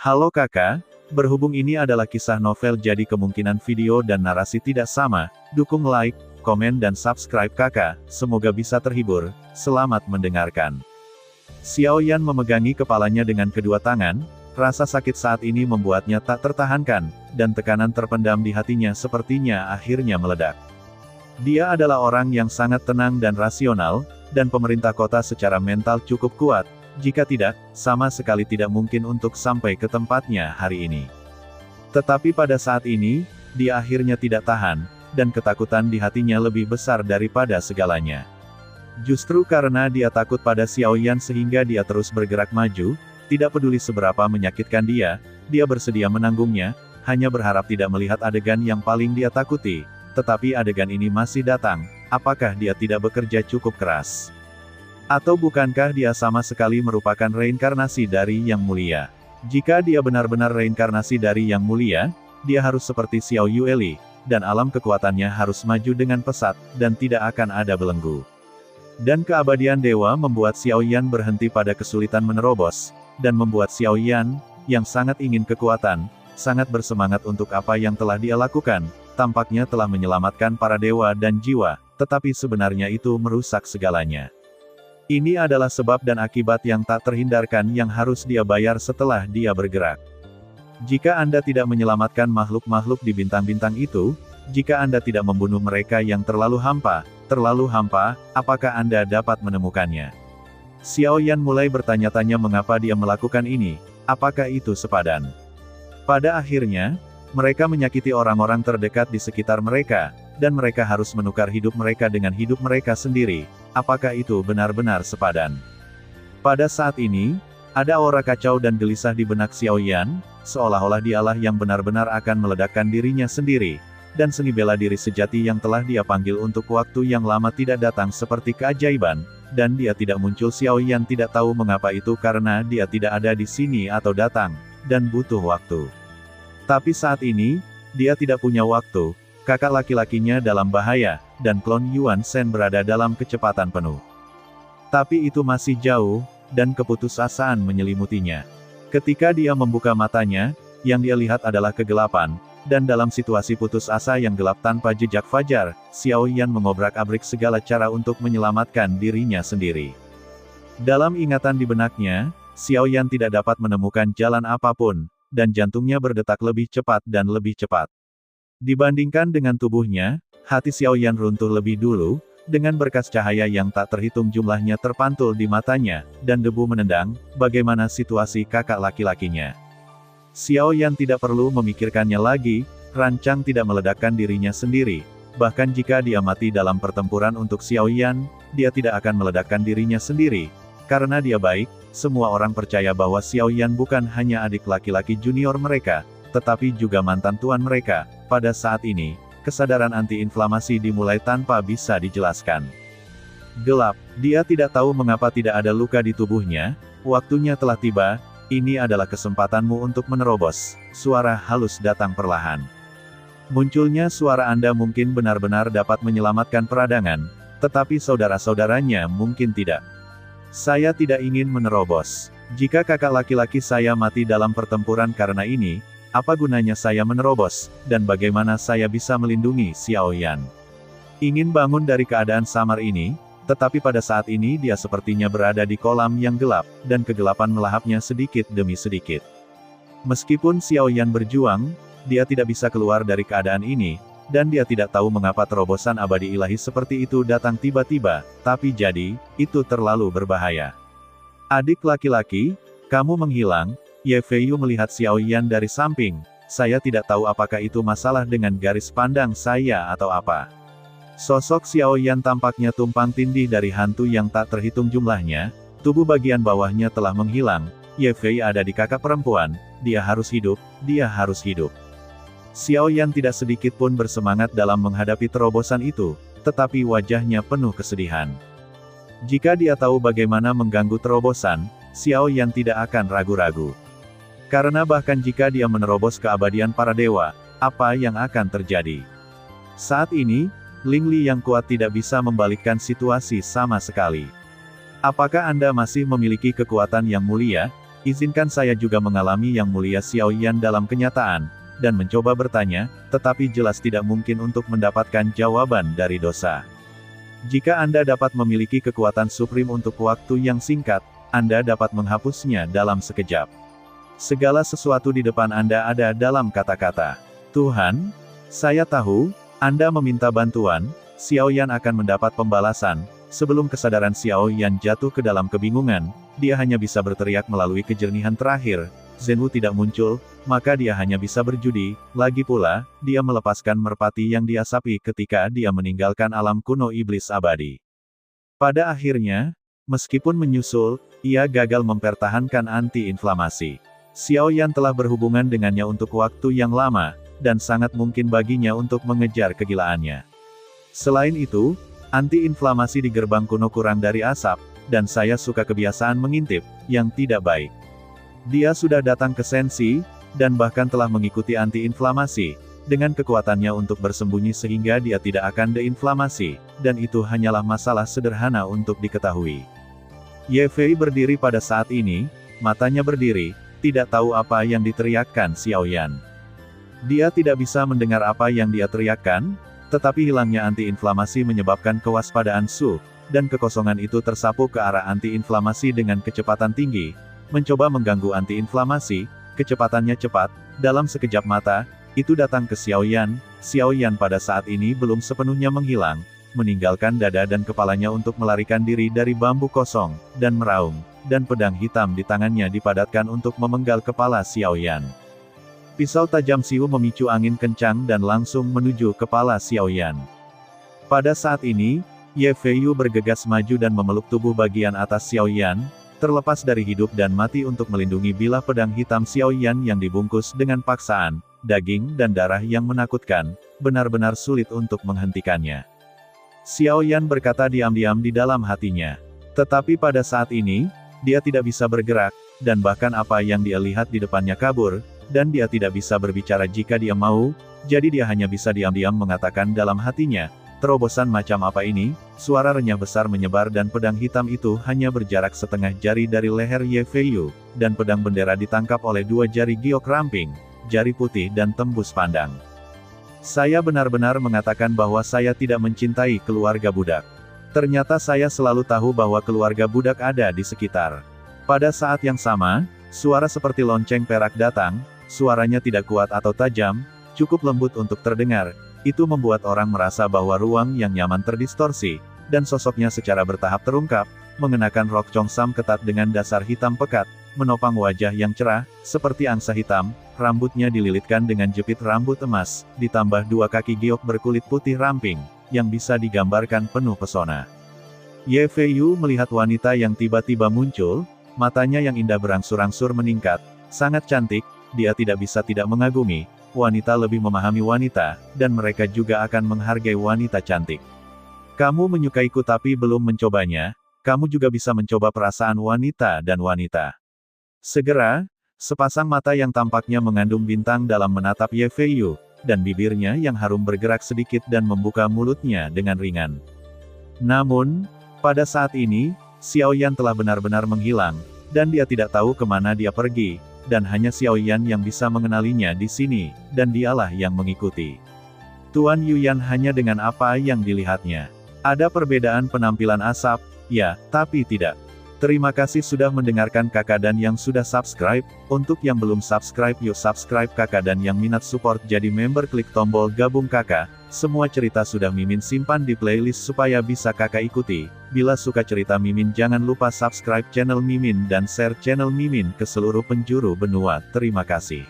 Halo kakak, berhubung ini adalah kisah novel jadi kemungkinan video dan narasi tidak sama, dukung like, komen dan subscribe kakak, semoga bisa terhibur, selamat mendengarkan. Xiaoyan memegangi kepalanya dengan kedua tangan, rasa sakit saat ini membuatnya tak tertahankan, dan tekanan terpendam di hatinya sepertinya akhirnya meledak. Dia adalah orang yang sangat tenang dan rasional, dan pemerintah kota secara mental cukup kuat. Jika tidak, sama sekali tidak mungkin untuk sampai ke tempatnya hari ini. Tetapi pada saat ini, dia akhirnya tidak tahan, dan ketakutan di hatinya lebih besar daripada segalanya. Justru karena dia takut pada Xiaoyan sehingga dia terus bergerak maju, tidak peduli seberapa menyakitkan dia bersedia menanggungnya, hanya berharap tidak melihat adegan yang paling dia takuti. Tetapi adegan ini masih datang, apakah dia tidak bekerja cukup keras? Atau bukankah dia sama sekali merupakan reinkarnasi dari Yang Mulia? Jika dia benar-benar reinkarnasi dari Yang Mulia, dia harus seperti Xiao Yueli, dan alam kekuatannya harus maju dengan pesat, dan tidak akan ada belenggu. Dan keabadian dewa membuat Xiaoyan berhenti pada kesulitan menerobos, dan membuat Xiaoyan, yang sangat ingin kekuatan, sangat bersemangat untuk apa yang telah dia lakukan, tampaknya telah menyelamatkan para dewa dan jiwa, tetapi sebenarnya itu merusak segalanya. Ini adalah sebab dan akibat yang tak terhindarkan yang harus dia bayar setelah dia bergerak. Jika Anda tidak menyelamatkan makhluk-makhluk di bintang-bintang itu, jika Anda tidak membunuh mereka yang terlalu hampa, apakah Anda dapat menemukannya? Xiaoyan mulai bertanya-tanya mengapa dia melakukan ini, apakah itu sepadan? Pada akhirnya, mereka menyakiti orang-orang terdekat di sekitar mereka, dan mereka harus menukar hidup mereka dengan hidup mereka sendiri. Apakah itu benar-benar sepadan? Pada saat ini, ada aura kacau dan gelisah di benak Xiaoyan, seolah-olah dialah yang benar-benar akan meledakkan dirinya sendiri, dan seni bela diri sejati yang telah dia panggil untuk waktu yang lama tidak datang seperti keajaiban, dan dia tidak muncul. Xiaoyan tidak tahu mengapa itu karena dia tidak ada di sini atau datang, dan butuh waktu. Tapi saat ini, dia tidak punya waktu. Kakak laki-lakinya dalam bahaya, dan klon Yuan Shen berada dalam kecepatan penuh. Tapi itu masih jauh, dan keputusasaan menyelimutinya. Ketika dia membuka matanya, yang dia lihat adalah kegelapan, dan dalam situasi putus asa yang gelap tanpa jejak fajar, Xiaoyan mengobrak-abrik segala cara untuk menyelamatkan dirinya sendiri. Dalam ingatan di benaknya, Xiaoyan tidak dapat menemukan jalan apapun, dan jantungnya berdetak lebih cepat dan lebih cepat. Dibandingkan dengan tubuhnya, hati Xiaoyan runtuh lebih dulu, dengan berkas cahaya yang tak terhitung jumlahnya terpantul di matanya, dan debu menendang. Bagaimana situasi kakak laki-lakinya? Xiaoyan tidak perlu memikirkannya lagi, rancang tidak meledakkan dirinya sendiri. Bahkan jika dia mati dalam pertempuran untuk Xiaoyan, dia tidak akan meledakkan dirinya sendiri. Karena dia baik, semua orang percaya bahwa Xiaoyan bukan hanya adik laki-laki junior mereka, tetapi juga mantan tuan mereka. Pada saat ini, kesadaran anti-inflamasi dimulai tanpa bisa dijelaskan. Gelap, dia tidak tahu mengapa tidak ada luka di tubuhnya. Waktunya telah tiba, ini adalah kesempatanmu untuk menerobos. Suara halus datang perlahan. Munculnya suara Anda mungkin benar-benar dapat menyelamatkan peradangan, tetapi saudara-saudaranya mungkin tidak. Saya tidak ingin menerobos. Jika kakak laki-laki saya mati dalam pertempuran karena ini, apa gunanya saya menerobos, dan bagaimana saya bisa melindungi Xiaoyan? Ingin bangun dari keadaan samar ini, tetapi pada saat ini dia sepertinya berada di kolam yang gelap, dan kegelapan melahapnya sedikit demi sedikit. Meskipun Xiaoyan berjuang, dia tidak bisa keluar dari keadaan ini, dan dia tidak tahu mengapa terobosan abadi ilahi seperti itu datang tiba-tiba, tapi jadi, itu terlalu berbahaya. Adik laki-laki, kamu menghilang. Ye Feiyu melihat Xiaoyan dari samping. Saya tidak tahu apakah itu masalah dengan garis pandang saya atau apa. Sosok Xiaoyan tampaknya tumpang tindih dari hantu yang tak terhitung jumlahnya. Tubuh bagian bawahnya telah menghilang. Ye Fei ada di kakak perempuan. Dia harus hidup, dia harus hidup. Xiaoyan tidak sedikit pun bersemangat dalam menghadapi terobosan itu, tetapi wajahnya penuh kesedihan. Jika dia tahu bagaimana mengganggu terobosan, Xiaoyan tidak akan ragu-ragu. Karena bahkan jika dia menerobos keabadian para dewa, apa yang akan terjadi? Saat ini, Ling Li yang kuat tidak bisa membalikkan situasi sama sekali. Apakah Anda masih memiliki kekuatan yang mulia? Izinkan saya juga mengalami Yang Mulia Xiao Yan dalam kenyataan, dan mencoba bertanya, tetapi jelas tidak mungkin untuk mendapatkan jawaban dari dosa. Jika Anda dapat memiliki kekuatan suprim untuk waktu yang singkat, Anda dapat menghapusnya dalam sekejap. Segala sesuatu di depan Anda ada dalam kata-kata. Tuhan, saya tahu, Anda meminta bantuan, Xiao Yan akan mendapat pembalasan. Sebelum kesadaran Xiao Yan jatuh ke dalam kebingungan, dia hanya bisa berteriak melalui kejernihan terakhir. Zhenwu tidak muncul, maka dia hanya bisa berjudi. Lagi pula, dia melepaskan merpati yang diasapi ketika dia meninggalkan alam kuno iblis abadi. Pada akhirnya, meskipun menyusul, ia gagal mempertahankan anti-inflamasi. Xiao Yan telah berhubungan dengannya untuk waktu yang lama, dan sangat mungkin baginya untuk mengejar kegilaannya. Selain itu, anti-inflamasi di gerbang kuno kurang dari asap, dan saya suka kebiasaan mengintip, yang tidak baik. Dia sudah datang ke Sensi, dan bahkan telah mengikuti anti-inflamasi, dengan kekuatannya untuk bersembunyi sehingga dia tidak akan deinflamasi, dan itu hanyalah masalah sederhana untuk diketahui. Ye Fei berdiri pada saat ini, matanya berdiri, tidak tahu apa yang diteriakkan Xiao Yan. Dia tidak bisa mendengar apa yang dia teriakkan, tetapi hilangnya anti-inflamasi menyebabkan kewaspadaan Su, dan kekosongan itu tersapu ke arah anti-inflamasi dengan kecepatan tinggi, mencoba mengganggu anti-inflamasi, kecepatannya cepat, dalam sekejap mata, itu datang ke Xiao Yan. Xiao Yan pada saat ini belum sepenuhnya menghilang, meninggalkan dada dan kepalanya untuk melarikan diri dari bambu kosong, dan meraung, dan pedang hitam di tangannya dipadatkan untuk memenggal kepala Xiao Yan. Pisau tajam Siu memicu angin kencang dan langsung menuju kepala Xiao Yan. Pada saat ini, Ye Feiyu bergegas maju dan memeluk tubuh bagian atas Xiao Yan, terlepas dari hidup dan mati untuk melindungi bilah pedang hitam Xiao Yan yang dibungkus dengan paksaan, daging dan darah yang menakutkan, benar-benar sulit untuk menghentikannya. Xiao Yan berkata diam-diam di dalam hatinya. Tetapi pada saat ini, dia tidak bisa bergerak, dan bahkan apa yang dia lihat di depannya kabur, dan dia tidak bisa berbicara jika dia mau, jadi dia hanya bisa diam-diam mengatakan dalam hatinya, terobosan macam apa ini? Suara renyah besar menyebar dan pedang hitam itu hanya berjarak setengah jari dari leher Ye Feiyu, dan pedang bendera ditangkap oleh dua jari giok ramping, jari putih dan tembus pandang. Saya benar-benar mengatakan bahwa saya tidak mencintai keluarga budak. Ternyata saya selalu tahu bahwa keluarga budak ada di sekitar. Pada saat yang sama, suara seperti lonceng perak datang. Suaranya tidak kuat atau tajam, cukup lembut untuk terdengar, itu membuat orang merasa bahwa ruang yang nyaman terdistorsi, dan sosoknya secara bertahap terungkap, mengenakan rok congsam ketat dengan dasar hitam pekat, menopang wajah yang cerah, seperti angsa hitam, rambutnya dililitkan dengan jepit rambut emas, ditambah dua kaki giok berkulit putih ramping, yang bisa digambarkan penuh pesona. Ye Feiyu melihat wanita yang tiba-tiba muncul, matanya yang indah berangsur-angsur meningkat, sangat cantik. Dia tidak bisa tidak mengagumi, wanita lebih memahami wanita, dan mereka juga akan menghargai wanita cantik. Kamu menyukaiku tapi belum mencobanya, kamu juga bisa mencoba perasaan wanita dan wanita. Segera, sepasang mata yang tampaknya mengandung bintang dalam menatap Ye Feiyu, dan bibirnya yang harum bergerak sedikit dan membuka mulutnya dengan ringan. Namun, pada saat ini, Xiao Yan telah benar-benar menghilang, dan dia tidak tahu kemana dia pergi. Dan hanya Xiao Yan yang bisa mengenalinya di sini, dan dialah yang mengikuti. Tuan Yuyan hanya dengan apa yang dilihatnya. Ada perbedaan penampilan asap, ya, tapi tidak. Terima kasih sudah mendengarkan kakak dan yang sudah subscribe. Untuk yang belum subscribe yuk subscribe kakak dan yang minat support jadi member klik tombol gabung kakak. Semua cerita sudah Mimin simpan di playlist supaya bisa kakak ikuti. Bila suka cerita Mimin jangan lupa subscribe channel Mimin dan share channel Mimin ke seluruh penjuru benua. Terima kasih.